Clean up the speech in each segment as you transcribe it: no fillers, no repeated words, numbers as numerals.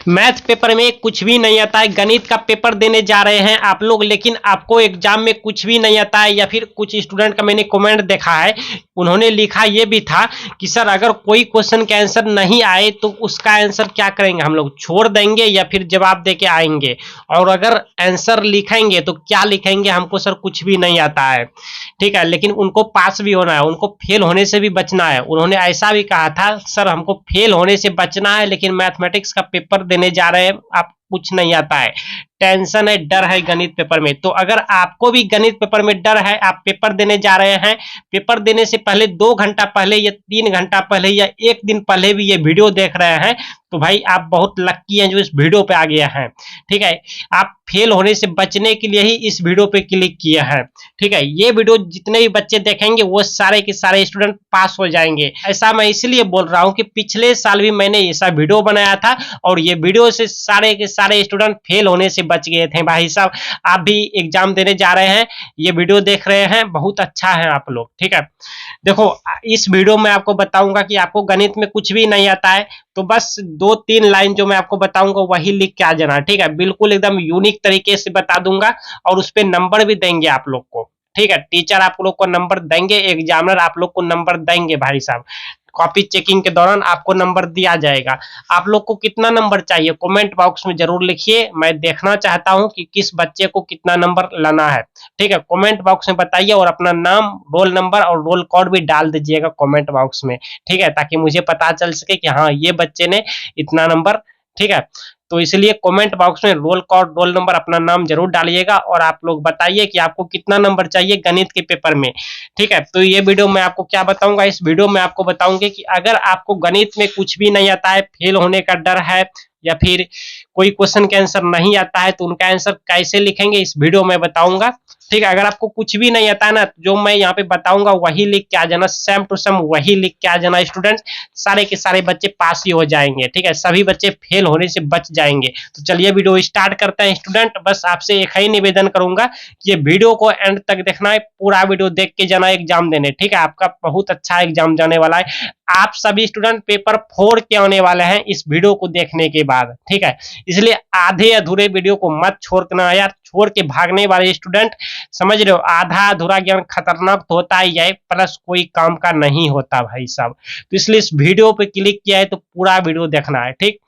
Math paper में कुछ भी नहीं आता है, गणित का पेपर देने जा रहे हैं आप लोग, लेकिन आपको एग्जाम में कुछ भी नहीं आता है। या फिर कुछ स्टूडेंट का मैंने कमेंट देखा है, उन्होंने लिखा ये भी था कि सर अगर कोई क्वेश्चन का आंसर नहीं आए तो उसका आंसर क्या करेंगे, हम लोग छोड़ देंगे या फिर जवाब दे के आएंगे, और अगर आंसर लिखेंगे तो क्या लिखेंगे, हमको सर कुछ भी नहीं आता है। ठीक है, लेकिन उनको पास भी होना है, उनको फेल होने से भी बचना है। उन्होंने ऐसा भी कहा था सर हमको फेल होने से बचना है, लेकिन मैथमेटिक्स का पेपर देने जा रहे हैं, आप कुछ नहीं आता है, टेंशन है, डर है गणित पेपर में। तो अगर आपको भी गणित पेपर में डर है, आप पेपर देने जा रहे हैं, पेपर देने से पहले 2 घंटा पहले या 3 घंटा पहले या 1 दिन पहले भी ये वीडियो देख रहे हैं, तो भाई आप बहुत लक्की हैं जो इस वीडियो पे आ गया है। ठीक है, आप फेल होने से बचने के लिए ही इस वीडियो पे क्लिक किया है। ठीक है, ये वीडियो जितने भी बच्चे देखेंगे वो सारे के सारे स्टूडेंट पास हो जाएंगे। ऐसा मैं इसलिए बोल रहा हूँ कि पिछले साल भी मैंने ऐसा वीडियो बनाया था और ये वीडियो से सारे के सारे स्टूडेंट फेल होने से बच गए थे। भाई साहब, आप भी एग्जाम देने जा रहे हैं, ये वीडियो देख रहे हैं, बहुत अच्छा है आप लोग। ठीक है, देखो इस वीडियो में आपको बताऊंगा कि आपको गणित में कुछ भी नहीं आता है, तो बस 2-3 लाइन जो मैं आपको बताऊंगा वही लिख के आ जाना। ठीक है, बिल्कुल एकदम यूनिक तरीके से बता दूंगा और उस पर नंबर भी देंगे आप लोग को। ठीक है, टीचर आप लोग को नंबर देंगे, एग्जामिनर आप लोग को नंबर देंगे। भाई साहब, कॉपी चेकिंग के दौरान आपको नंबर दिया जाएगा। आप लोग को कितना नंबर चाहिए कमेंट बॉक्स में जरूर लिखिए, मैं देखना चाहता हूं कि किस बच्चे को कितना नंबर लाना है। ठीक है, कमेंट बॉक्स में बताइए और अपना नाम, रोल नंबर और रोल कोड भी डाल दीजिएगा कमेंट बॉक्स में। ठीक है, ताकि मुझे पता चल सके कि हाँ ये बच्चे ने इतना नंबर। ठीक है, तो इसलिए कमेंट बॉक्स में रोल कोड, रोल नंबर, अपना नाम जरूर डालिएगा और आप लोग बताइए कि आपको कितना नंबर चाहिए गणित के पेपर में। ठीक है, तो ये वीडियो में आपको क्या बताऊंगा, इस वीडियो में आपको बताऊंगे कि अगर आपको गणित में कुछ भी नहीं आता है, फेल होने का डर है या फिर कोई क्वेश्चन का आंसर नहीं आता है तो उनका आंसर कैसे लिखेंगे, इस वीडियो में बताऊंगा। ठीक है, अगर आपको कुछ भी नहीं आता है ना, जो मैं यहाँ पे बताऊंगा वही लिख के आ जाना, सेम टू सेम वही लिख के आ जाना। स्टूडेंट सारे के सारे बच्चे पास ही हो जाएंगे। ठीक है, सभी बच्चे फेल होने से बच जाएंगे। तो चलिए वीडियो स्टार्ट करते हैं। स्टूडेंट बस आपसे एक ही निवेदन करूंगा कि ये वीडियो को एंड तक देखना है, पूरा वीडियो देख के जाना एग्जाम देने। ठीक है, आपका बहुत अच्छा एग्जाम जाने वाला है। आप सभी स्टूडेंट पेपर 4 के आने वाले हैं इस वीडियो को देखने के बाद। ठीक है, इसलिए आधे अधूरे वीडियो को मत छोड़ना यार, छोड़ के भागने वाले स्टूडेंट, समझ रहे हो, आधा अधूरा ज्ञान खतरनाक तो होता ही है, प्लस कोई काम का नहीं होता भाई साहब। तो इसलिए इस वीडियो पे क्लिक किया है तो पूरा वीडियो देखना है। ठीक,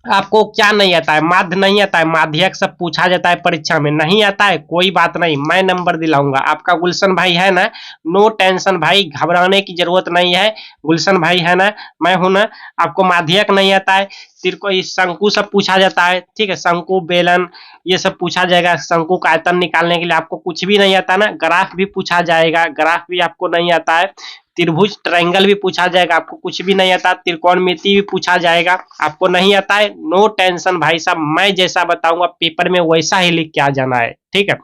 आपको क्या नहीं आता है, माध्य नहीं आता है, माध्यक सब पूछा जाता है परीक्षा में, नहीं आता है कोई बात नहीं, मैं नंबर दिलाऊंगा। आपका गुलशन भाई है ना, नो टेंशन भाई, घबराने की जरूरत नहीं है। गुलशन भाई है ना, मैं हूं ना। आपको माध्यक नहीं आता है, तिरको शंकु सब पूछा जाता है। ठीक है, शंकु, बेलन ये सब पूछा जाएगा। शंकु का आयतन निकालने के लिए आपको कुछ भी नहीं आता ना, ग्राफ भी पूछा जाएगा, ग्राफ भी आपको नहीं आता है। त्रिभुज, ट्रायंगल भी पूछा जाएगा, आपको कुछ भी नहीं आता। त्रिकोणमिति भी पूछा जाएगा, आपको नहीं आता है, नो टेंशन भाई साहब, मैं जैसा बताऊंगा पेपर में वैसा ही लिख के आ जाना है। ठीक है,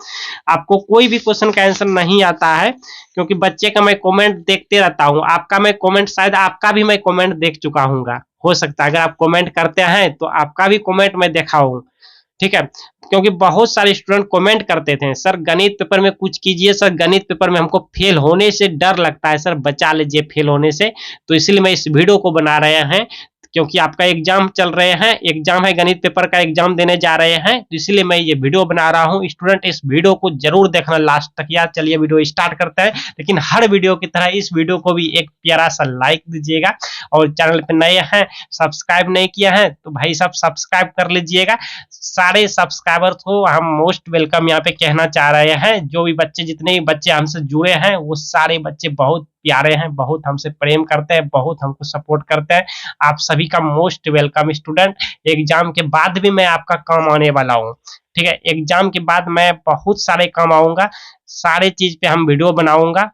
आपको कोई भी क्वेश्चन का आंसर नहीं आता है, क्योंकि बच्चे का मैं कमेंट देखते रहता हूँ, आपका मैं कमेंट, शायद आपका भी मैं कमेंट देख चुका हूँ, हो सकता है अगर आप कमेंट करते हैं तो आपका भी कमेंट मैं देखा हूँ। ठीक है, क्योंकि बहुत सारे स्टूडेंट कमेंट करते थे सर गणित पेपर में कुछ कीजिए, सर गणित पेपर में हमको फेल होने से डर लगता है, सर बचा लीजिए फेल होने से। तो इसलिए मैं इस वीडियो को बना रहे हैं, क्योंकि आपका एग्जाम चल रहे हैं, एग्जाम है, गणित पेपर का एग्जाम देने जा रहे हैं, तो इसलिए मैं ये वीडियो बना रहा हूँ। स्टूडेंट इस वीडियो को जरूर देखना लास्ट तक यार। चलिए वीडियो स्टार्ट करते हैं, लेकिन हर वीडियो की तरह इस वीडियो को भी एक प्यारा सा लाइक दीजिएगा, और चैनल पे नए हैं, सब्सक्राइब नहीं किया है तो भाई साहब सब्सक्राइब कर लीजिएगा। सारे सब्सक्राइबर को हम मोस्ट वेलकम यहाँ पे कहना चाह रहे हैं। जो भी बच्चे, जितने भी बच्चे हमसे जुड़े हैं, वो सारे बच्चे बहुत प्यारे हैं, बहुत हमसे प्रेम करते हैं, बहुत हमको सपोर्ट करते हैं। आप सभी का मोस्ट वेलकम। स्टूडेंट एग्जाम के बाद भी मैं आपका काम आने वाला हूँ। ठीक है, एग्जाम के बाद मैं बहुत सारे काम आऊंगा, सारे चीज पे हम वीडियो बनाऊंगा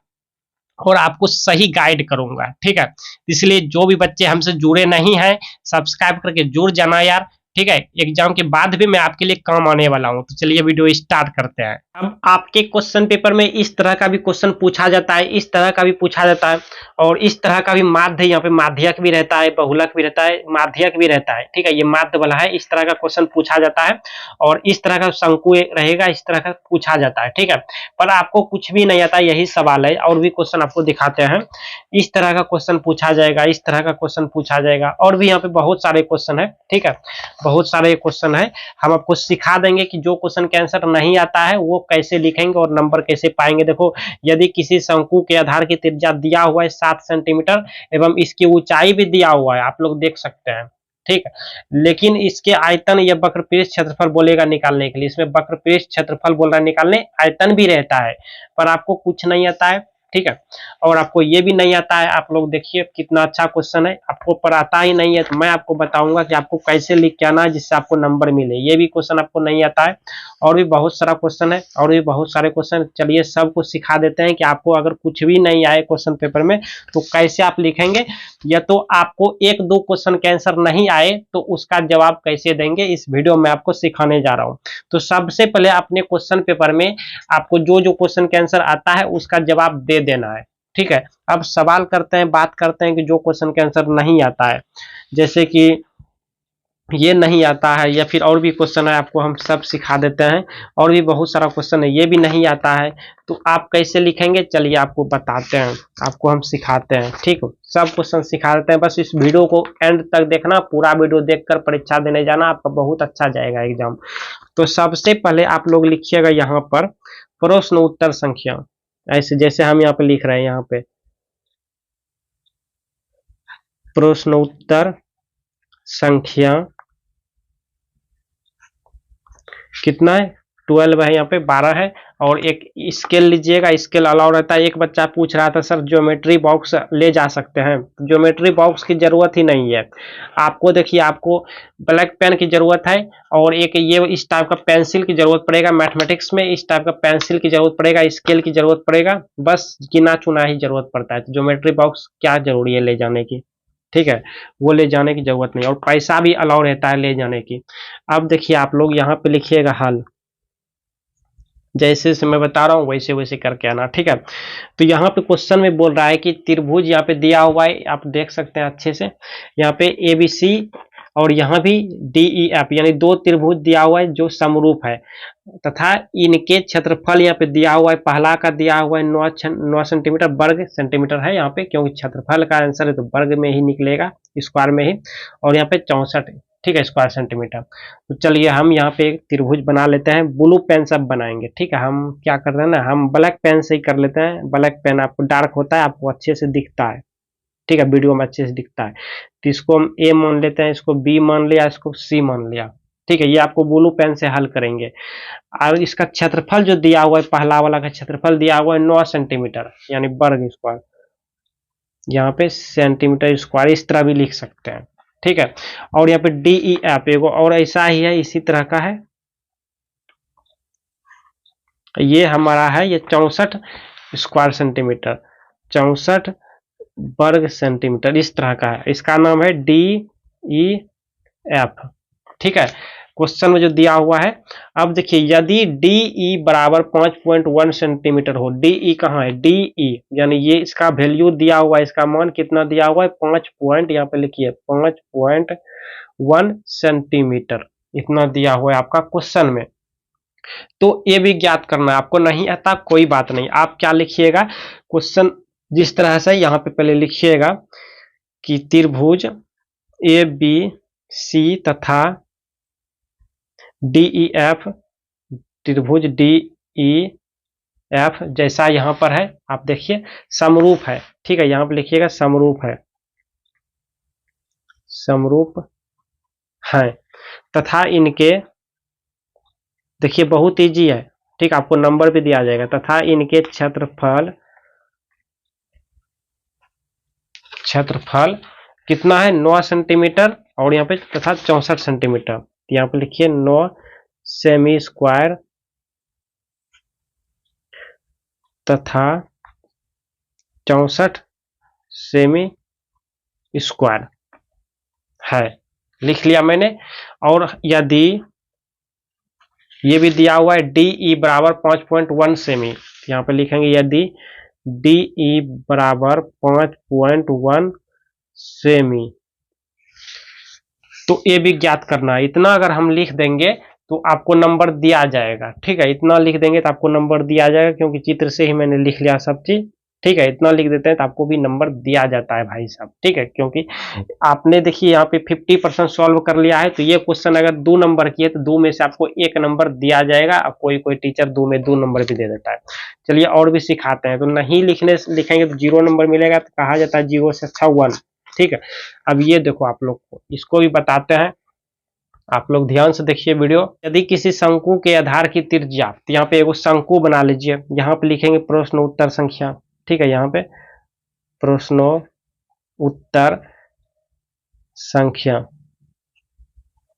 और आपको सही गाइड करूंगा। ठीक है, इसलिए जो भी बच्चे हमसे जुड़े नहीं हैं, सब्सक्राइब करके जुड़ जाना यार। ठीक है, एग्जाम के बाद भी मैं आपके लिए काम आने वाला हूं। तो चलिए वीडियो स्टार्ट करते हैं। अब आपके क्वेश्चन पेपर में इस तरह का भी क्वेश्चन पूछा जाता है, इस तरह का भी पूछा जाता है, और इस तरह का भी माध्य, यहाँ पे माध्यक भी रहता है, बहुलक भी रहता है, माध्यक भी रहता है। ठीक है, ये माध्य वाला है, इस तरह का क्वेश्चन पूछा जाता है, और इस तरह का शंकु रहेगा, इस तरह का पूछा जाता है। ठीक है, पर आपको कुछ भी नहीं आता, यही सवाल है। और भी क्वेश्चन आपको दिखाते हैं, इस तरह का क्वेश्चन पूछा जाएगा, इस तरह का क्वेश्चन पूछा जाएगा, और भी यहाँ पे बहुत सारे क्वेश्चन है। ठीक है, बहुत सारे क्वेश्चन है। हम आपको सिखा देंगे कि जो क्वेश्चन के आंसर नहीं आता है वो कैसे लिखेंगे और नंबर कैसे पाएंगे। देखो, यदि किसी शंकु के आधार की त्रिज्या दिया हुआ है 7 सेंटीमीटर एवं इसकी ऊंचाई भी दिया हुआ है, आप लोग देख सकते हैं। ठीक है, लेकिन इसके आयतन या वक्र पृष्ठ क्षेत्रफल बोलेगा निकालने के लिए, इसमें वक्र पृष्ठ क्षेत्रफल बोल रहा है निकालने, आयतन भी रहता है, पर आपको कुछ नहीं आता है। ठीक है, और आपको ये भी नहीं आता है। आप लोग देखिए कितना अच्छा क्वेश्चन है, आपको पर आता ही नहीं है, तो मैं आपको बताऊंगा कि आपको कैसे लिख के आना है जिससे आपको नंबर मिले। ये भी क्वेश्चन आपको नहीं आता है, और भी बहुत सारा क्वेश्चन है, और भी बहुत सारे क्वेश्चन। चलिए सबको सिखा देते हैं कि आपको अगर कुछ भी नहीं आए क्वेश्चन पेपर में तो कैसे आप लिखेंगे, या तो आपको एक दो क्वेश्चन के आंसर नहीं आए तो उसका जवाब कैसे देंगे, इस वीडियो में आपको सिखाने जा रहा हूं। तो सबसे पहले अपने क्वेश्चन पेपर में आपको जो जो क्वेश्चन के आंसर आता है उसका जवाब दे देना है। ठीक है, अब सवाल करते हैं, बात करते हैं कि जो क्वेश्चन के आंसर नहीं आता है, जैसे कि ये नहीं आता है, या फिर और भी क्वेश्चन है, आपको हम सब सिखा देते हैं। और भी बहुत सारा क्वेश्चन है, ये भी नहीं आता है, तो आप कैसे लिखेंगे चलिए आपको बताते हैं, आपको हम सिखाते हैं। ठीक है, सब क्वेश्चन सिखा देते हैं, बस इस वीडियो को एंड तक देखना, पूरा वीडियो देखकर परीक्षा देने जाना, आपका बहुत अच्छा जाएगा एग्जाम। तो सबसे पहले आप लोग लिखिएगा यहाँ पर प्रश्न उत्तर संख्या, ऐसे जैसे हम यहाँ पे लिख रहे हैं, यहाँ पे प्रश्न उत्तर संख्या कितना है, 12 है, यहाँ पे 12 है। और एक स्केल लीजिएगा, स्केल अलाउ रहता है। एक बच्चा पूछ रहा था सर ज्योमेट्री बॉक्स ले जा सकते हैं, ज्योमेट्री बॉक्स की जरूरत ही नहीं है आपको। देखिए, आपको ब्लैक पेन की जरूरत है, और एक ये इस टाइप का पेंसिल की जरूरत पड़ेगा, मैथमेटिक्स में इस टाइप का पेंसिल की जरूरत पड़ेगा, स्केल की जरूरत पड़ेगा, बस गिना चुना ही जरूरत पड़ता है। तो ज्योमेट्री बॉक्स क्या जरूरी है ले जाने की, ठीक है, वो ले जाने की जरूरत नहीं, और पैसा भी अलाउ रहता है ले जाने की। अब देखिए आप लोग यहाँ पे लिखिएगा हल, जैसे से मैं बता रहा हूँ वैसे वैसे करके आना। ठीक है, तो यहाँ पे क्वेश्चन में बोल रहा है कि त्रिभुज यहाँ पे दिया हुआ है, आप देख सकते हैं अच्छे से, यहाँ पे ABC और यहाँ भी DEF, यानी दो त्रिभुज दिया हुआ है जो समरूप है, तथा इनके क्षेत्रफल यहाँ पे दिया हुआ है। पहला का दिया हुआ है 9 सेंटीमीटर, वर्ग सेंटीमीटर है यहाँ पे, क्योंकि क्षेत्रफल का आंसर है तो वर्ग में ही निकलेगा, स्क्वायर में ही, और यहाँ पे 64, ठीक है, स्क्वायर सेंटीमीटर। तो चलिए हम यहाँ पे एक त्रिभुज बना लेते हैं, ब्लू पेन से बनाएंगे। ठीक है, हम क्या कर रहे हैं ना, हम ब्लैक पेन से ही कर लेते हैं। ब्लैक पेन आपको डार्क होता है, आपको अच्छे से दिखता है, ठीक है, वीडियो में अच्छे से दिखता है। तो इसको हम A मान लेते हैं, इसको B मान लिया, इसको C मान लिया। ठीक है, ये आपको ब्लू पेन से हल करेंगे। और इसका क्षेत्रफल जो दिया हुआ है, पहला वाला का क्षेत्रफल दिया हुआ है 9 सेंटीमीटर, यानी वर्ग स्क्वायर, यहाँ पे सेंटीमीटर स्क्वायर, इस तरह भी लिख सकते हैं। ठीक है, और यहाँ पे DEF एगो और ऐसा ही है, इसी तरह का है, ये हमारा है, ये 64 स्क्वायर सेंटीमीटर, 64 वर्ग सेंटीमीटर, इस तरह का है। इसका नाम है DEF। ठीक है, क्वेश्चन में जो दिया हुआ है। अब देखिए, यदि DE बराबर 5.1 सेंटीमीटर हो, DE कहाँ है, DE यानी ये इसका वैल्यू दिया हुआ है, इसका मान कितना दिया हुआ है, 5 पॉइंट, यहाँ पे लिखिए 5.1 सेंटीमीटर, इतना दिया हुआ है आपका क्वेश्चन में। तो ये भी ज्ञात करना है, आपको नहीं आता कोई बात नहीं, आप क्या लिखिएगा, क्वेश्चन जिस तरह से यहाँ पे पहले लिखिएगा कि त्रिभुज ABC तथा DEF, त्रिभुज DEF जैसा यहाँ पर है, आप देखिए समरूप है। ठीक है, यहाँ पे लिखिएगा समरूप है, समरूप है, तथा इनके, देखिए बहुत इजी है, ठीक, आपको नंबर भी दिया जाएगा, तथा इनके क्षेत्रफल कितना है, 9 सेंटीमीटर, और यहाँ पे तथा 64 सेंटीमीटर। यहाँ पे लिखिए 9 सेमी स्क्वायर तथा 64 सेमी स्क्वायर है, लिख लिया मैंने। और यदि ये भी दिया हुआ है डी ई बराबर 5.1 सेमी, यहाँ पे लिखेंगे यदि डी ई बराबर 5.1 सेमी, तो ये भी ज्ञात करना है। इतना अगर हम लिख देंगे तो आपको नंबर दिया जाएगा। ठीक है, इतना लिख देंगे तो आपको नंबर दिया जाएगा, क्योंकि चित्र से ही मैंने लिख लिया सब चीज। ठीक है, इतना लिख देते हैं तो आपको भी नंबर दिया जाता है भाई साहब। ठीक है, क्योंकि आपने देखिए यहाँ पे 50% सॉल्व कर लिया है, तो ये क्वेश्चन अगर 2 नंबर की है तो 2 में से आपको 1 नंबर दिया जाएगा। अब कोई कोई टीचर 2 में 2 नंबर भी दे देता है। चलिए और भी सिखाते हैं। तो नहीं लिखेंगे तो 0 नंबर मिलेगा, तो कहा जाता है 0 से अच्छा 1। ठीक है, अब ये देखो आप लोग को इसको भी बताते हैं, आप लोग ध्यान से देखिए वीडियो। यदि किसी शंकु के आधार की त्रिज्या, तो यहाँ पे एगो शंकु बना लीजिए, यहाँ पे लिखेंगे प्रश्न उत्तर संख्या। ठीक है, यहाँ पे प्रश्नो उत्तर संख्या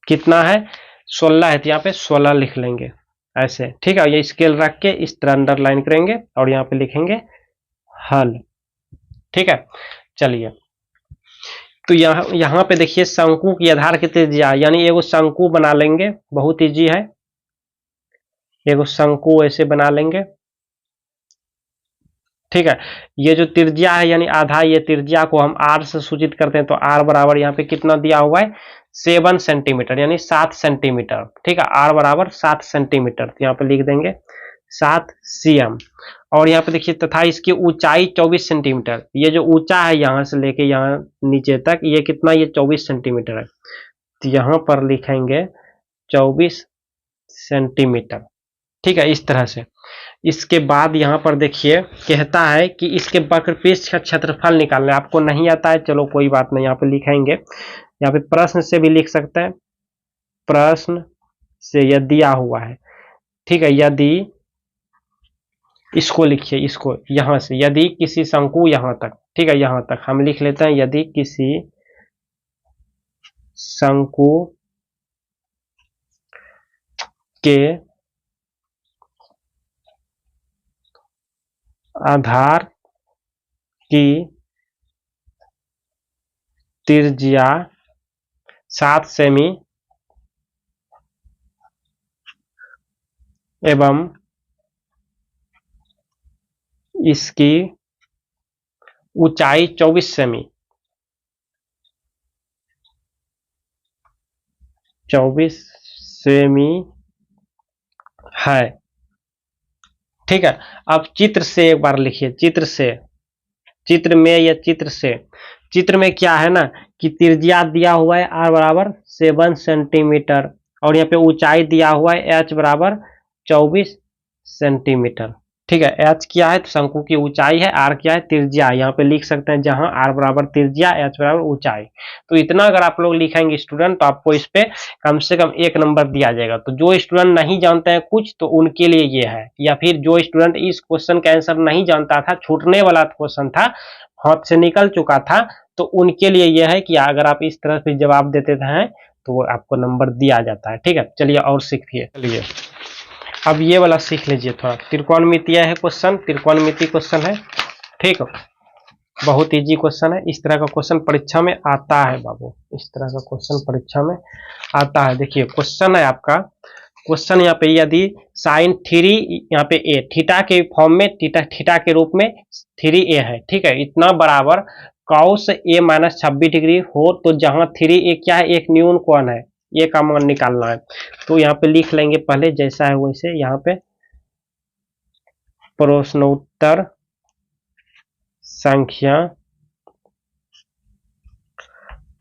कितना है, 16 है, तो यहाँ पे 16 लिख लेंगे ऐसे। ठीक है, ये स्केल रख के इस तरह अंडरलाइन करेंगे और यहाँ पे लिखेंगे हल। ठीक है, चलिए तो यहाँ पे देखिए शंकु की आधार की त्रिज्या, यानी एगो शंकु बना लेंगे, बहुत इजी है। एगो शंकु ऐसे बना लेंगे। ठीक है, ये जो त्रिज्या है यानी आधा, ये त्रिज्या को हम r से सूचित करते हैं, तो r बराबर यहाँ पे कितना दिया हुआ है 7 सेंटीमीटर, यानी 7 सेंटीमीटर। ठीक है, r बराबर 7 सेंटीमीटर, तो यहाँ पे लिख देंगे 7 cm। और यहाँ पे देखिए तथा इसकी ऊंचाई 24 सेंटीमीटर, ये जो ऊंचा है यहाँ से लेके यहाँ नीचे तक, ये कितना, ये 24 सेंटीमीटर है, तो यहाँ पर लिखेंगे 24 सेंटीमीटर। ठीक है, इस तरह से। इसके बाद यहाँ पर देखिए कहता है कि इसके वक्रपृष्ठ का क्षेत्रफल निकालना है। आपको नहीं आता है, चलो कोई बात नहीं, यहाँ पे लिखेंगे। यहाँ पे प्रश्न से भी लिख सकते हैं, प्रश्न से यह दिया हुआ है। ठीक है, यदि इसको लिखिए, इसको यहां से, यदि किसी शंकु यहां तक, ठीक है, यहां तक हम लिख लेते हैं, यदि किसी शंकु के आधार की त्रिज्या 7 सेमी एवं इसकी ऊंचाई 24 सेमी, 24 सेमी है। ठीक है, अब चित्र से एक बार लिखिए, चित्र से, चित्र में या चित्र से, चित्र में क्या है ना कि त्रिज्या दिया हुआ है r बराबर 7 सेंटीमीटर, और यहाँ पे ऊंचाई दिया हुआ है h बराबर 24 सेंटीमीटर। ठीक है, h क्या है तो शंकु की ऊंचाई है, r क्या है त्रिज्या, यहाँ पे लिख सकते हैं जहां r बराबर त्रिज्या, h बराबर ऊंचाई। तो इतना अगर आप लोग लिखेंगे स्टूडेंट, तो आपको इस पे कम से कम 1 नंबर दिया जाएगा। तो जो स्टूडेंट नहीं जानते हैं कुछ, तो उनके लिए ये है, या फिर जो स्टूडेंट इस क्वेश्चन का आंसर नहीं जानता था, छूटने वाला क्वेश्चन था, हाथ से निकल चुका था, तो उनके लिए यह है कि अगर आप इस तरह से जवाब देते हैं तो वो आपको नंबर दिया जाता है। ठीक है, चलिए और सीखिए। चलिए अब ये वाला सीख लीजिए थोड़ा, त्रिकोणमितीय है क्वेश्चन, त्रिकोणमिति क्वेश्चन है। ठीक है, बहुत इजी क्वेश्चन है। इस तरह का क्वेश्चन परीक्षा में आता है बाबू, इस तरह का क्वेश्चन परीक्षा में आता है। देखिए क्वेश्चन है आपका, क्वेश्चन यहाँ पे यदि साइन 3 यहाँ पे ए, थीटा के फॉर्म में, थीटा के रूप में 3a है, ठीक है, इतना बराबर कॉस a माइनस 26 डिग्री हो, तो जहां 3a क्या है, एक न्यून कोण है, ये का मान निकालना है। तो यहाँ पे लिख लेंगे पहले जैसा है वैसे, यहाँ पे प्रश्नोत्तर संख्या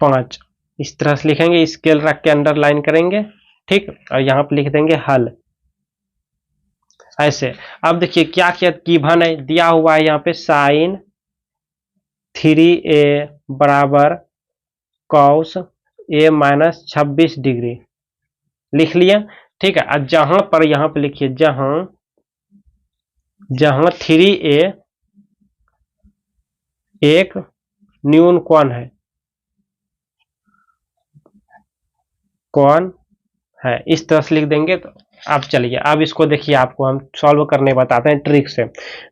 5 इस तरह से लिखेंगे, स्केल रख के अंडरलाइन करेंगे। ठीक, और यहाँ पे लिख देंगे हल ऐसे। अब देखिए क्या क्या गिवन है, दिया हुआ है यहाँ पे साइन 3a बराबर कॉस a माइनस 26 डिग्री लिख लिया। ठीक है, और जहां पर यहाँ पे लिखिए, जहां 3a एक न्यून कोण है, कौन है, इस तरह से लिख देंगे। तो अब चलिए, अब इसको देखिए, आपको हम सॉल्व करने बताते हैं ट्रिक से,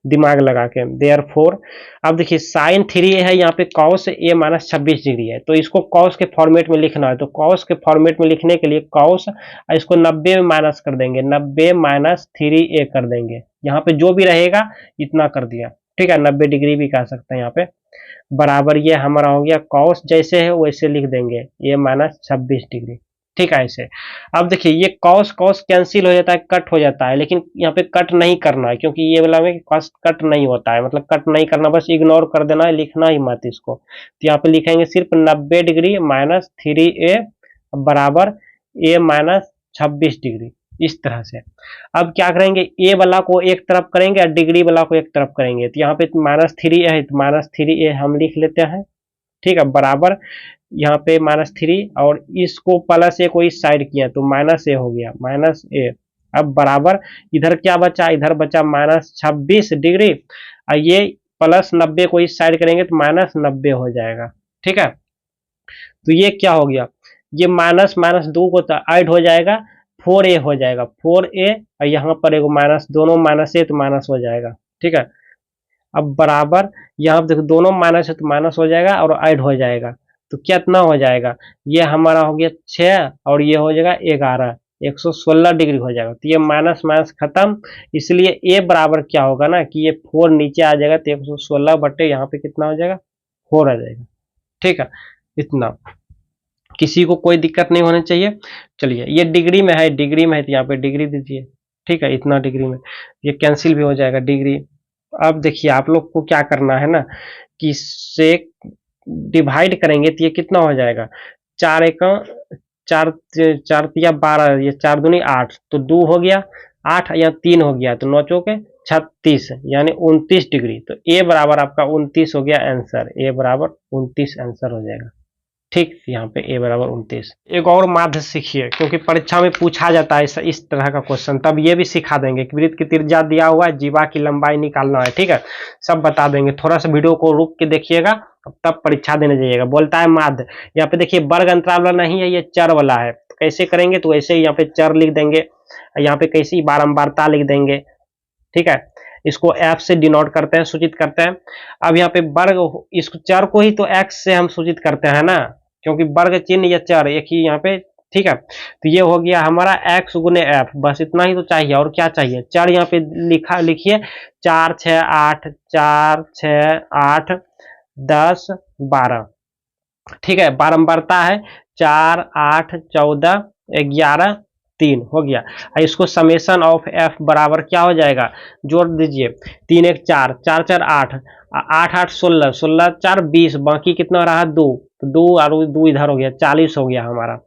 दिमाग लगा के। देयरफॉर अब देखिए साइन 3a है, यहाँ पे कॉस a माइनस 26 डिग्री है, तो इसको कॉस के फॉर्मेट में लिखना है। तो कॉस के फॉर्मेट में लिखने के लिए कॉस इसको 90 में माइनस कर देंगे, 90 माइनस 3a कर देंगे। यहाँ पे जो भी रहेगा इतना कर दिया, ठीक है, 90 डिग्री भी कह सकते हैं यहाँ पे। बराबर ये हमारा हो गया कॉस जैसे है वैसे लिख देंगे, ये माइनस 26 डिग्री, ठीक है ऐसे। अब देखिए ये कॉस कॉस कैंसिल हो जाता है, कट हो जाता है, लेकिन यहाँ पे कट नहीं करना है, क्योंकि ये वाला में कॉस कट नहीं होता है, मतलब कट नहीं करना, बस इग्नोर कर देना है, लिखना ही मत इसको। तो यहाँ पे लिखेंगे सिर्फ 90 डिग्री माइनस 3a बराबर a माइनस 26 डिग्री, इस तरह से। अब क्या करेंगे, ए वाला को एक तरफ करेंगे और डिग्री वाला को एक तरफ करेंगे। तो यहाँ पे माइनस 3a है, तो माइनस 3a हम लिख लेते हैं, ठीक है, बराबर यहाँ पे -3 और इसको प्लस ए को इस साइड किया तो -a हो गया, -a। अब बराबर इधर क्या बचा, इधर बचा -26 डिग्री और ये +90 को इस साइड करेंगे तो -90 हो जाएगा, ठीक है। तो ये क्या हो गया, ये माइनस माइनस 2 को तो ऐड हो जाएगा, 4a हो जाएगा, 4a और यहाँ पर एगो माइनस, दोनों माइनस है तो माइनस हो जाएगा, ठीक है। अब बराबर यहाँ देखो दोनों माइनस है तो माइनस हो जाएगा और ऐड हो जाएगा, तो कितना हो जाएगा, ये हमारा हो गया 6 और ये हो जाएगा 11, 116 डिग्री हो जाएगा। तो ये माइनस माइनस खत्म, इसलिए ए बराबर क्या होगा ना कि ये 4 नीचे आ जाएगा, तो 116 बटे यहाँ पे कितना हो जाएगा, 4 आ जाएगा, ठीक है। इतना किसी को कोई दिक्कत नहीं होनी चाहिए। चलिए ये डिग्री में है, डिग्री में है तो यहाँ पे डिग्री दीजिए, ठीक है, इतना डिग्री में, ये कैंसिल भी हो जाएगा डिग्री। अब देखिए आप लोग को क्या करना है ना कि इससे डिवाइड करेंगे तो ये कितना हो जाएगा, 4 एकम 4 4 तिया 12, ये 4 दूनी 8, तो 2 हो गया, 8 या 3 हो गया, तो 9 चौके 36 यानी 29 डिग्री। तो ए बराबर आपका 29 हो गया आंसर, ए बराबर 29 आंसर हो जाएगा, ठीक। यहाँ पे ए बराबर 29। एक और माध्य सीखिए, क्योंकि परीक्षा में पूछा जाता है इस तरह का क्वेश्चन, तब ये भी सिखा देंगे कि वृत्त की त्रिज्या दिया हुआ है, जीवा की लंबाई निकालना है, ठीक है, सब बता देंगे। थोड़ा सा वीडियो को रुक के देखिएगा, तब परीक्षा देने जाइएगा। बोलता है माध्य, यहाँ पे देखिए वर्ग अंतराल वाला नहीं है, ये चर वाला है, तो कैसे करेंगे, तो ऐसे ही यहाँ पे चर लिख देंगे, यहाँ पे कैसी बारंबारता लिख देंगे, ठीक है। इसको एफ से डिनोट करते हैं, सूचित करते हैं। अब यहाँ पे वर्ग, इस चर को ही तो एक्स से हम सूचित करते हैं ना, क्योंकि वर्ग चिन्ह या चर एक ही यहाँ पे, ठीक है। तो ये हो गया हमारा x गुने एफ, बस इतना ही तो चाहिए, और क्या चाहिए, चर यहाँ पे लिखिए 4 6 8, 4 6 8 10 12, ठीक है, बारंबारता है 4 8 14 11 3 हो गया। इसको समेशन ऑफ एफ बराबर क्या हो जाएगा, जोड़ दीजिए, 3 1 4 4 4 8 8 8 16 16 4 20, बाकी कितना रहा 2, तो 2 और 2 इधर हो गया, 40 हो गया हमारा।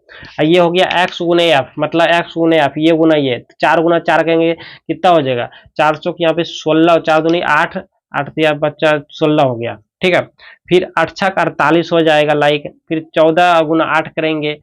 ये हो गया x गुने एफ, मतलब x गुने एफ, ये गुना ये, 4 गुना 4 कहेंगे कितना हो जाएगा, 400 की यहाँ पे 16, 4 दूनी 8, 8 दिया बच्चा 16 हो गया, ठीक है। फिर 8 छक 48 हो जाएगा लाइक, फिर 14 गुना 8 करेंगे,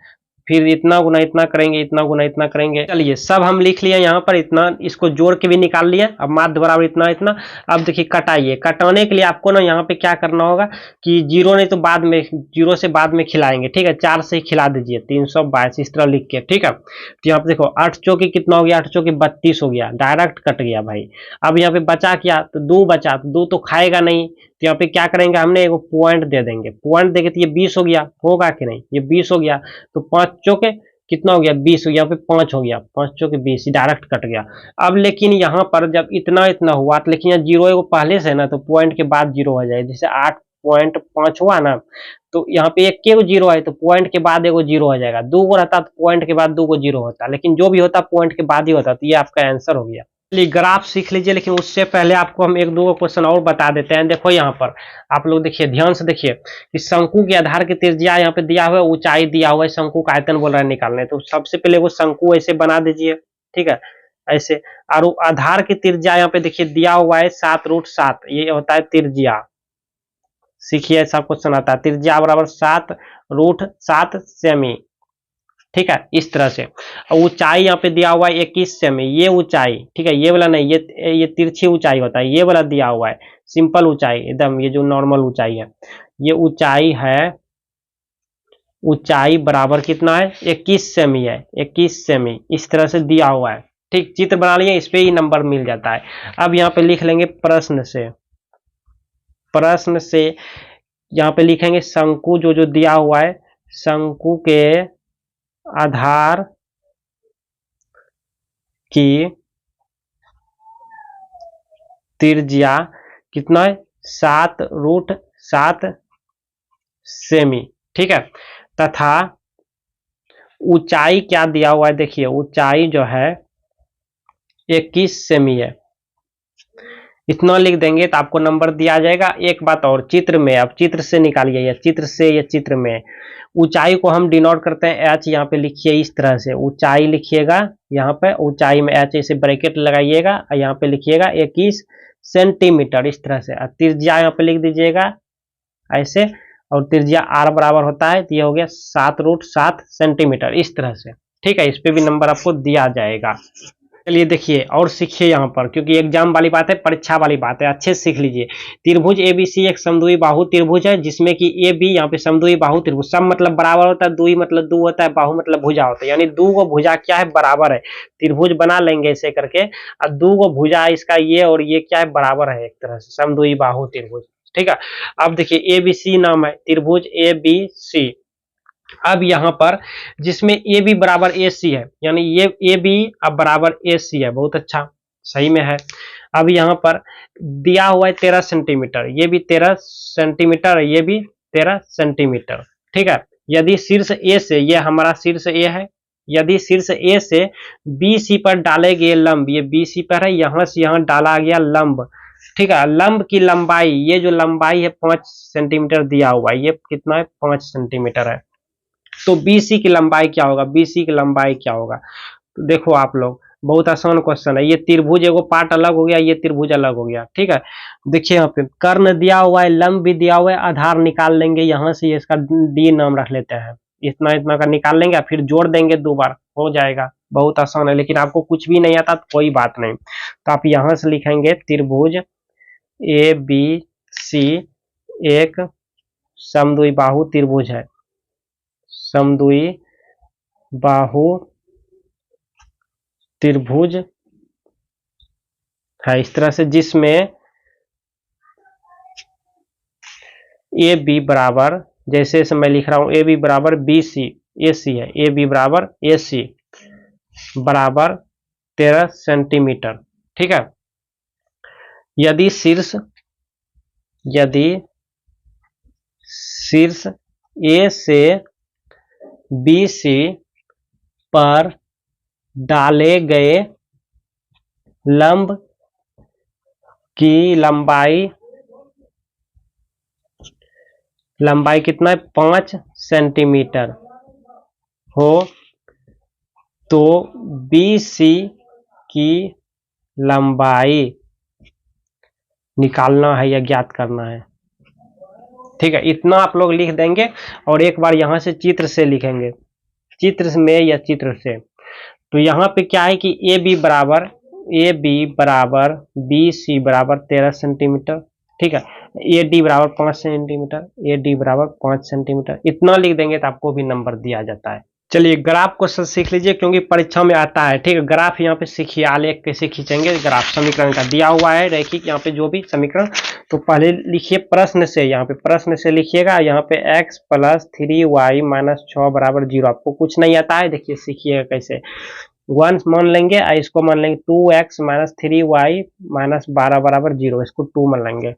फिर इतना गुना इतना करेंगे, इतना गुना इतना करेंगे। चलिए सब हम लिख लिए यहाँ पर, इतना इसको जोड़ के भी निकाल लिया। अब माध्य बराबर इतना इतना। अब देखिए कटाइए, कटाने के लिए आपको ना यहाँ पे क्या करना होगा कि जीरो नहीं तो बाद में, जीरो से बाद में खिलाएंगे, ठीक है, 4 से ही खिला दीजिए, 322 इस तरह लिख के, ठीक है। तो यहाँ पे देखो 8 चौकी कितना हो गया, 8 चौकी 32 हो गया, डायरेक्ट कट गया भाई। अब यहाँ पे बचा क्या, तो 2 बचा, तो 2 तो खाएगा नहीं, तो यहाँ पे क्या करेंगे, हमने एक पॉइंट दे देंगे, पॉइंट देंगे तो ये 20 हो गया, होगा कि नहीं, ये 20 हो गया, तो 5 चौके कितना हो गया 20 हो गया, यहाँ पे 5 हो गया, 5 चौके 20, डायरेक्ट कट गया। अब लेकिन यहाँ पर जब इतना इतना हुआ तो लेकिन यहाँ जीरो एगो पहले से ना, तो पॉइंट के बाद जीरो हो जाए, जैसे 8.5 हुआ ना, तो यहाँ पे एक के जीरो है तो पॉइंट के बाद एगो जीरो हो जाएगा, 2 को रहता तो पॉइंट के बाद 2 को जीरो होता, लेकिन जो भी होता पॉइंट के बाद ही होता, तो ये आपका आंसर हो गया। ग्राफ सीख लीजिए, लेकिन उससे पहले आपको हम एक दो क्वेश्चन और बता देते हैं। देखो यहाँ पर आप लोग देखिए, ध्यान से देखिए कि शंकु के आधार की त्रिज्या यहाँ पे दिया हुआ है, ऊंचाई दिया हुआ है, शंकु का आयतन बोल रहा है निकालने, तो सबसे पहले वो शंकु ऐसे बना दीजिए, ठीक है, ऐसे। और आधार की त्रिज्या यहाँ पे देखिए दिया हुआ है 7√7, ये होता है त्रिज्या, सीखिए ऐसा क्वेश्चन आता है, त्रिज्या बराबर 7√7 सेमी, ठीक है, इस तरह से। ऊंचाई यहाँ पे दिया हुआ है 21 सेमी, ये ऊंचाई, ठीक है, ये वाला नहीं, ये तिरछी ऊंचाई होता है, ये वाला दिया हुआ है सिंपल ऊंचाई एकदम, ये जो नॉर्मल ऊंचाई है, ये ऊंचाई है, ऊंचाई बराबर कितना है 21 सेमी है, 21 सेमी इस तरह से दिया हुआ है, ठीक, चित्र बना लिए, इस पे ही नंबर मिल जाता है। अब यहाँ पे लिख लेंगे प्रश्न से, प्रश्न से यहाँ पे लिखेंगे शंकु जो जो दिया हुआ है, शंकु के आधार की त्रिज्या कितना है, 7√7 सेमी, ठीक है, तथा ऊंचाई क्या दिया हुआ है, देखिए ऊंचाई जो है 21 सेमी है। इतना लिख देंगे तो आपको नंबर दिया जाएगा। एक बात और, चित्र में, अब चित्र से निकालिए, या चित्र से या चित्र में ऊंचाई को हम डिनोट करते हैं एच, यहाँ पे लिखिए इस तरह से, ऊंचाई लिखिएगा यहाँ पे, ऊंचाई में एच ऐसे ब्रैकेट लगाइएगा, यहाँ पे लिखिएगा 21 सेंटीमीटर इस तरह से, और त्रिज्या यहाँ पे लिख दीजिएगा ऐसे, और त्रिज्या आर बराबर होता है, तो ये हो गया 7√7 सेंटीमीटर इस तरह से, ठीक है। इस पे भी नंबर आपको दिया जाएगा। चलिए देखिए और सीखिए यहाँ पर, क्योंकि एग्जाम वाली बात है, परीक्षा वाली बात है, अच्छे से सीख लीजिए। त्रिभुज एबीसी एक समद्विबाहु बाहु त्रिभुज है, जिसमें कि ए बी यहाँ पे समद्विबाहु बाहु त्रिभुज, सम मतलब बराबर होता है, दुई मतलब दो होता है, बाहु मतलब भुजा होता है, यानी दो गो भुजा क्या है, बराबर है। त्रिभुज बना लेंगे ऐसे करके, और दो गो भुजा इसका ये और ये क्या है, बराबर है, एक तरह से समद्विबाहु बाहु त्रिभुज, ठीक है। अब देखिए एबीसी नाम है त्रिभुज एबीसी। अब यहाँ पर जिसमें ए बी बराबर ए सी है, यानी ये ए बी अब बराबर ए सी है, बहुत अच्छा, सही में है। अब यहाँ पर दिया हुआ है 13 सेंटीमीटर, ये भी 13 सेंटीमीटर, ये भी 13 सेंटीमीटर, ठीक है। यदि शीर्ष ए से, ये हमारा शीर्ष ए है, यदि शीर्ष ए से बी सी पर डाले गए लंब, ये बी सी पर है, यहाँ से यहाँ डाला गया लंब, ठीक है, लंब की लंबाई, ये जो लंबाई है 5 सेंटीमीटर दिया हुआ है, ये कितना है, 5 सेंटीमीटर है। तो बीसी की लंबाई क्या होगा, बीसी की लंबाई क्या होगा, तो देखो आप लोग, बहुत आसान क्वेश्चन है। ये त्रिभुज एगो पार्ट अलग हो गया, ये त्रिभुज अलग हो गया, ठीक है। देखिए यहाँ पे कर्ण दिया हुआ है, लंब भी दिया हुआ है, आधार निकाल लेंगे यहाँ से, इसका डी नाम रख लेते हैं, इतना इतना का निकाल लेंगे, फिर जोड़ देंगे 2 बार, हो जाएगा, बहुत आसान है। लेकिन आपको कुछ भी नहीं आता तो कोई बात नहीं, तो आप यहाँ से लिखेंगे त्रिभुज ए बी सी एक समद्विबाहु त्रिभुज है, समद्विबाहु त्रिभुज है इस तरह से, जिसमें ए बी बराबर, जैसे मैं लिख रहा हूं ए बी बराबर बी सी ए सी है, ए बी बराबर ए सी बराबर 13 सेंटीमीटर, ठीक है। यदि शीर्ष ए से बी सी पर डाले गए लंब की लंबाई कितना है, 5 सेंटीमीटर हो, तो बीसी की लंबाई निकालना है या ज्ञात करना है, ठीक है। इतना आप लोग लिख देंगे, और एक बार यहां से चित्र से लिखेंगे, चित्र में या चित्र से, तो यहाँ पे क्या है कि ए बी बराबर बी सी बराबर 13 सेंटीमीटर, ठीक है। ए डी बराबर 5 सेंटीमीटर, ए डी बराबर 5 सेंटीमीटर, इतना लिख देंगे तो आपको भी नंबर दिया जाता है। चलिए ग्राफ को सीख लीजिए, क्योंकि परीक्षा में आता है, ठीक है। ग्राफ यहाँ पे सीखिए, आलेख कैसे खींचेंगे, ग्राफ समीकरण का दिया हुआ है रैखिक, यहाँ पे जो भी समीकरण, तो पहले लिखिए प्रश्न से, यहाँ पे प्रश्न से लिखिएगा, यहाँ पे x + 3y - 6 बराबर 0, आपको कुछ नहीं आता है, देखिए सीखिएगा कैसे। 1 मान लेंगे, इसको मान लेंगे 2x - 3y - 12 बराबर 0, इसको 2 मान लेंगे,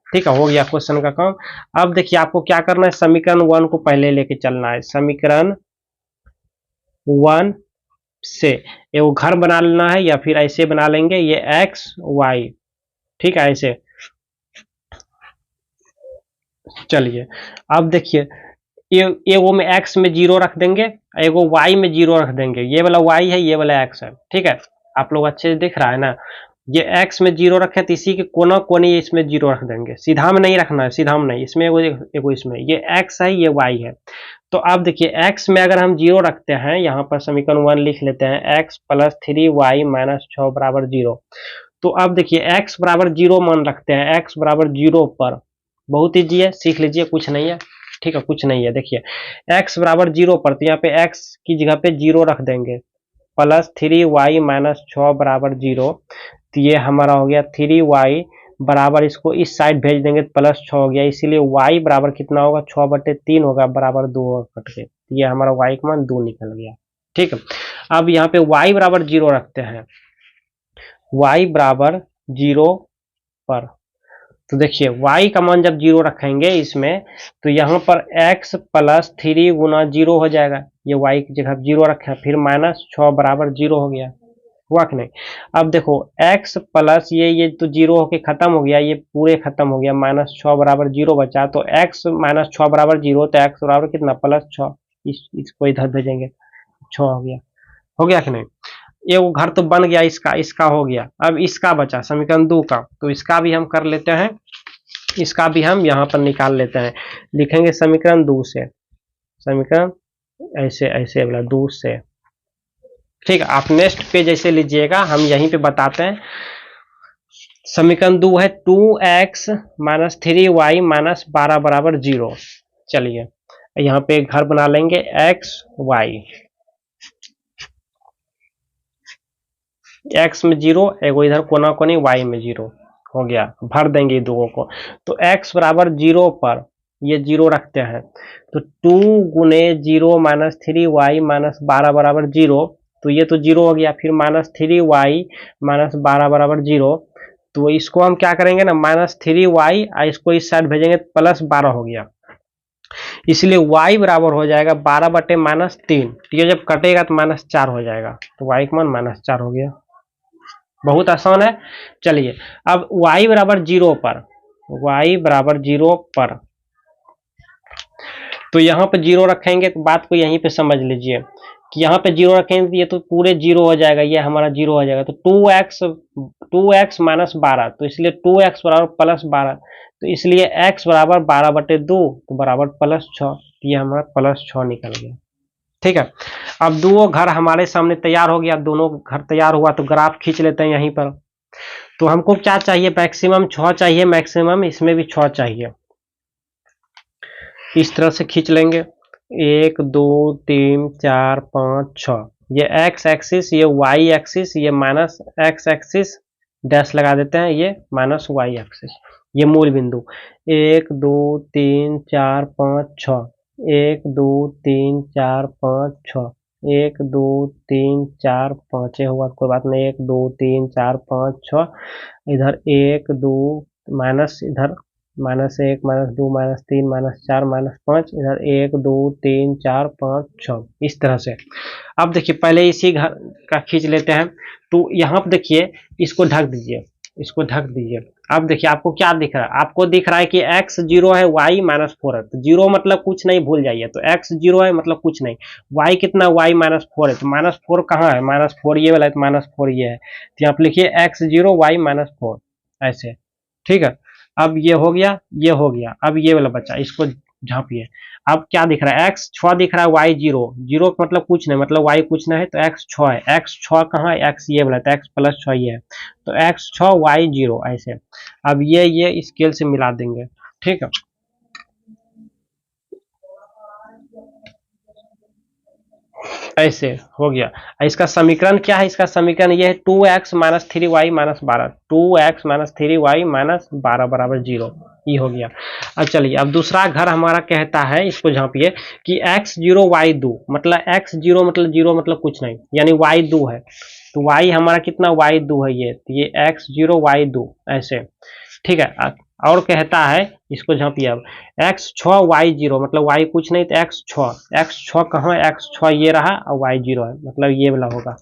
ठीक है। हो गया क्वेश्चन का काम। अब देखिए आपको क्या करना है, समीकरण 1 को पहले लेके चलना है, समीकरण 1 से एगो घर बना लेना है, या फिर ऐसे बना लेंगे, ये x y, ठीक है, ऐसे। चलिए अब देखिए, एगो में x में 0 रख देंगे, एगो y में 0 रख देंगे, ये वाला y है, ये वाला x है, ठीक है। आप लोग अच्छे से दिख रहा है ना, ये x में 0 रखे तो इसी के कोना कोनी इसमें 0 रख देंगे, सीधा में नहीं रखना है, सीधा में नहीं, इसमें एगो इसमें, ये x है, ये y है। तो अब देखिए x में अगर हम 0 रखते हैं, यहाँ पर समीकरण 1 लिख लेते हैं, x + 3y - 6 बराबर 0। तो अब देखिए x बराबर 0 मान रखते हैं, x बराबर 0 पर, बहुत ईजी है, सीख लीजिए, कुछ नहीं है, ठीक है, कुछ नहीं है। देखिए x बराबर 0 पर, तो यहाँ पे x की जगह पे 0 रख देंगे, प्लस 3y माइनस 6 बराबर 0। तो ये हमारा हो गया 3y बराबर, इसको इस साइड भेज देंगे तो प्लस 6 हो गया, इसीलिए y बराबर कितना होगा 6/3 होगा बराबर 2 कट के, ये हमारा y का मान 2 निकल गया। ठीक है, अब यहाँ पे y बराबर 0 रखते हैं, y बराबर 0 पर। तो देखिए y का मान जब 0 रखेंगे इसमें, तो यहाँ पर x प्लस 3 गुना 0 हो जाएगा, ये y की जगह 0 रखे, फिर माइनस 6 बराबर 0 हो गया, हुआ कि नहीं। अब देखो x प्लस ये तो 0 होके खत्म हो गया, ये पूरे खत्म हो गया, माइनस 6 बराबर 0 बचा, तो x माइनस 6 बराबर 0, तो x बराबर कितना प्लस 6, इसको इधर भेजेंगे 6 हो गया कि नहीं। ये वो घर तो बन गया, इसका हो गया। अब इसका बचा समीकरण 2 का, तो इसका भी हम कर लेते हैं, इसका भी हम यहाँ पर निकाल लेते हैं, लिखेंगे समीकरण 2 से, समीकरण ऐसे वाला 2 से। ठीक है, आप नेक्स्ट पेज ऐसे लीजिएगा, हम यहीं पे बताते हैं। समीकरण 2 है 2x माइनस 3y माइनस 12 बराबर 0। चलिए यहाँ पे घर बना लेंगे x में 0, एगो इधर कोना कोनी y में 0 हो गया, भर देंगे दोनों को। तो x बराबर 0 पर ये 0 रखते हैं, तो 2 गुने 0 माइनस 3y माइनस 12 बराबर 0, तो ये तो 0 हो गया, फिर माइनस 3y माइनस 12 बराबर 0, तो इसको हम क्या करेंगे ना, माइनस 3y इसको इस साइड भेजेंगे तो प्लस 12 हो गया, इसलिए y बराबर हो जाएगा 12 बटे माइनस 3, ये जब कटेगा तो माइनस 4 हो जाएगा, तो y का मान माइनस 4 हो गया। बहुत आसान है। चलिए अब y बराबर 0 पर, y बराबर 0 पर, तो यहाँ पे 0 रखेंगे, तो बात को यहीं पे समझ लीजिए कि यहाँ पे 0 रखेंगे तो ये तो पूरे 0 हो जाएगा, ये हमारा 0 हो जाएगा, तो 2x माइनस 12, तो इसलिए 2x बराबर प्लस 12, तो इसलिए x बराबर 12/2, तो बराबर प्लस 6, ये हमारा प्लस 6 निकल गया। ठीक है, अब दो घर हमारे सामने तैयार हो गया, दोनों घर तैयार हुआ, तो ग्राफ खींच लेते हैं यहीं पर। तो हमको क्या चाहिए, मैक्सिमम 6 चाहिए, मैक्सिमम इसमें भी 6 चाहिए, इस तरह से खींच लेंगे, 1 2 3 4 5 6, ये x एक्सिस, ये y एक्सिस, ये माइनस x एक्सिस, डैश लगा देते हैं, ये माइनस y एक्सिस, ये मूल बिंदु 1 2 3 4 5 6, 1 2 3 4 5 6, 1 2 3 4 5 हुआ, कोई बात नहीं, 1 2 3 4 5 6, इधर 1 2 माइनस, इधर minus 1 minus 2 minus 3 minus 4 minus 5, इधर 1 2 3 4 5 6, इस तरह से। अब देखिए पहले इसी घर का खींच लेते हैं, तो यहाँ पर देखिए इसको ढक दीजिए, इसको ढक दीजिए। अब देखिए आपको क्या दिख रहा है, आपको दिख रहा है कि x 0 है, y माइनस 4 है, तो 0 मतलब कुछ नहीं, भूल जाइए, तो x 0 है मतलब कुछ नहीं, y कितना, y माइनस 4 है, तो माइनस 4 कहाँ है, माइनस 4 ये वाला है, तो माइनस 4 ये है, तो यहाँ पर लिखिए x 0 y माइनस 4 ऐसे। ठीक है, अब ये हो गया, ये हो गया, अब ये वाला बच्चा, इसको झांपिए। अब क्या दिख रहा है, x 6 दिख रहा है, y 0, 0 मतलब कुछ नहीं, मतलब y कुछ नहीं है, तो x 6 है, x 6 कहाँ है, x ये वाला, तो x प्लस 6 ये है, तो x 6 y 0 ऐसे। अब ये स्केल से मिला देंगे। ठीक है, ऐसे हो गया। इसका समीकरण क्या है, इसका समीकरण ये है 2x minus 3y minus 12, 2x minus 3y minus 12 बराबर 0, ये हो गया। अब चलिए अब दूसरा घर हमारा कहता है, इसको झांपिए कि x 0 y 2, मतलब x 0 मतलब 0 मतलब कुछ नहीं, यानी y 2 है, तो y हमारा कितना, y 2 है, ये x 0 y 2 ऐसे। ठीक है, और कहता है, इसको झांपिए अब, x 6 y 0, मतलब y कुछ नहीं, तो x 6 कहाँ है, x 6 ये रहा और y 0 है, मतलब ये वाला होगा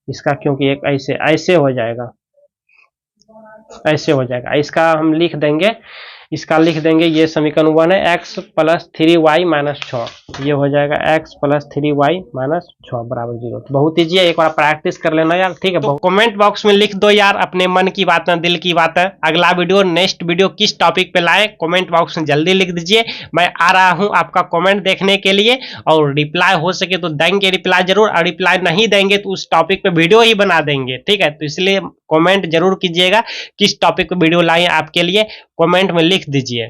इसका, क्योंकि एक ऐसे हो जाएगा, ऐसे हो जाएगा। इसका हम लिख देंगे, इसका लिख देंगे, ये समीकरण 1 है, x प्लस 3y माइनस 6, ये हो जाएगा x प्लस 3y माइनस 6 बराबर 0। तो बहुत ईजी है, एक बार प्रैक्टिस कर लेना यार। ठीक है, तो कमेंट बॉक्स में लिख दो यार अपने मन की बात, दिल की बात है, अगला वीडियो नेक्स्ट वीडियो किस टॉपिक पे लाए, कमेंट बॉक्स में जल्दी लिख दीजिए, मैं आ रहा हूँ आपका कमेंट देखने के लिए, और रिप्लाई हो सके तो देंगे रिप्लाई जरूर, और रिप्लाई नहीं देंगे तो उस टॉपिक पे वीडियो ही बना देंगे। ठीक है, तो इसलिए कमेंट जरूर कीजिएगा किस टॉपिक पे वीडियो लाए आपके लिए, कमेंट में लिख दीजिए।